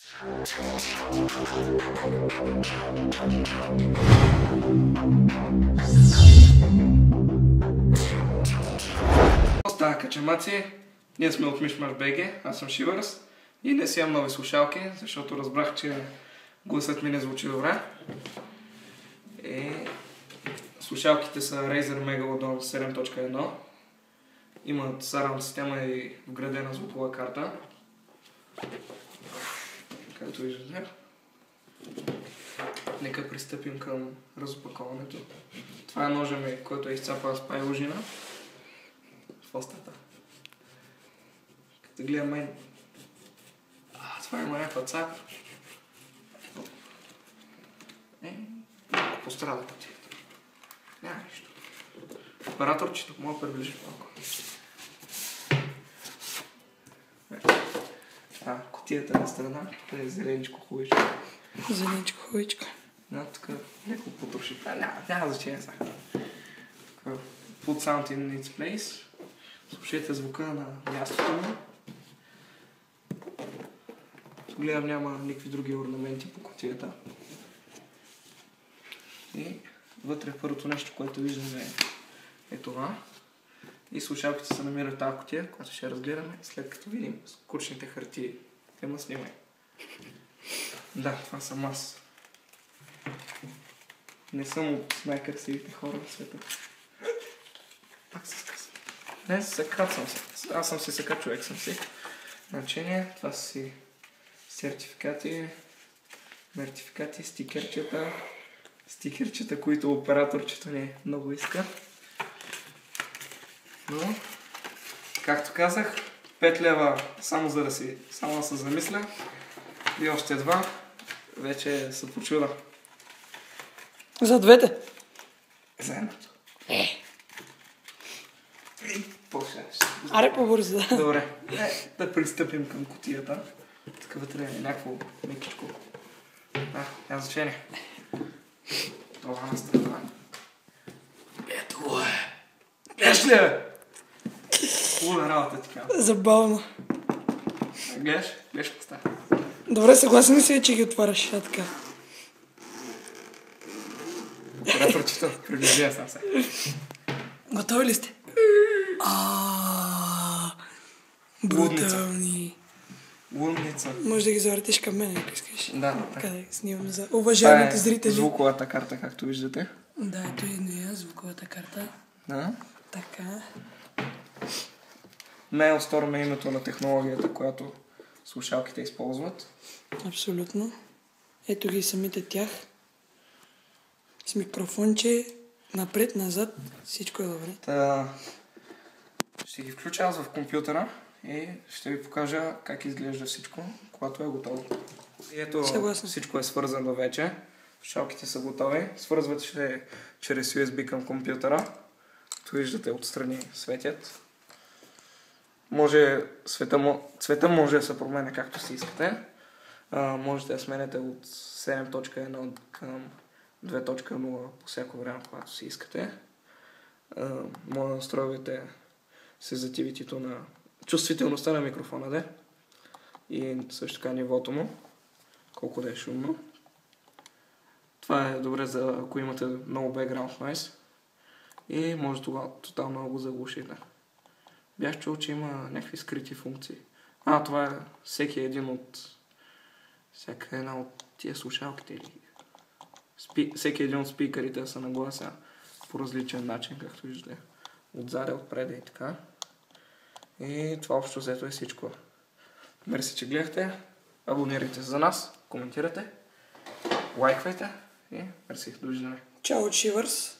Става качамаци, ние сме от Мишмаш БГ, аз съм Шивърс и днес имам нови слушалки, защото разбрах, че гласът ми не звучи добре. Слушалките са Razer Megalodon 7.1. Имат сараунд система и вградена звукова карта. Както виждате. Нека пристъпим към разопаковането. Това е ножа ми, който е изцапал с пайлужина в устата. Като гледам мен, това има някаква цапа. Пострада кутията. Няма нищо. Операторчето, мога да приближиш малко. Кутията на страна, това е зеленичко хубичко. Зеленичко хубичко. Тук леко потроши. Няма значение сега. Put sound in its place. Слушайте звука на мястото му. Гледам, няма никакви други орнаменти по кутията. И вътре първото нещо, което виждаме е това. И слушалките се намират в тази кутия, която ще разгледаме след като видим скучните хартии. Тема снимай. Да, това съм аз. Не съм от най-красивите хора на света. Пак се скъсам. Не, съкачвам се. Аз съм си съкат човек, съм си. Значение, това са си сертификати, мертификати, стикерчета, които операторчето ни много иска. Но, както казах, 5 лева само за да се замисля и още 2 вече се почуда. За двете? За едното. Аре по-бързо, да. Добре, да пристъпим към кутията. Тук вътре е някакво мекичко. Няма значение. Това на страна. Ето го е. Гледаш ли бе? Хубава работа ти казвам. Забавно. Гледаш какво става. Добре, съгласен си, че ги отваряш така. Операторчето, приближия съм се. Готови ли сте? Брутални. Лудница. Може да ги завъртиш към мен, ако искаш. Да. Къде снимам за уважаемите зрители. Звуковата карта, както виждате. Да, ето и нея, звуковата карта. Да. Така. Mailstorm е името на технологията, която слушалките използват. Абсолютно. Ето ги самите тях. С микрофонче, напред, назад, всичко е добре. Ще ги включа аз в компютъра и ще ви покажа как изглежда всичко, когато е готово. И ето всичко е свързано вече. Слушалките са готови. Свързват ще чрез USB към компютъра. Tu виждате отстрани светят. Цвета може да се променя както си искате. Можете да сменете от 7.1 към 2.0 по всяко време, когато си искате. Може да настройвате сензитивитето на чувствителността на микрофона, и също така нивото му, колко да е шумно. Това е добре за ако имате много background noise и може тогава тотално да го заглушите. Бях чул, че има някакви скрити функции. Това е всяка една от тия слушалките или всеки един от спикърите са нагласа по различен начин, както виждате. Отзаде, отпреде и така. И това общо взето е всичко. Мерси, че гледахте. Абонирайте се за нас, коментирайте, лайквайте и мерси. Довиждане. Чао, Шивърс.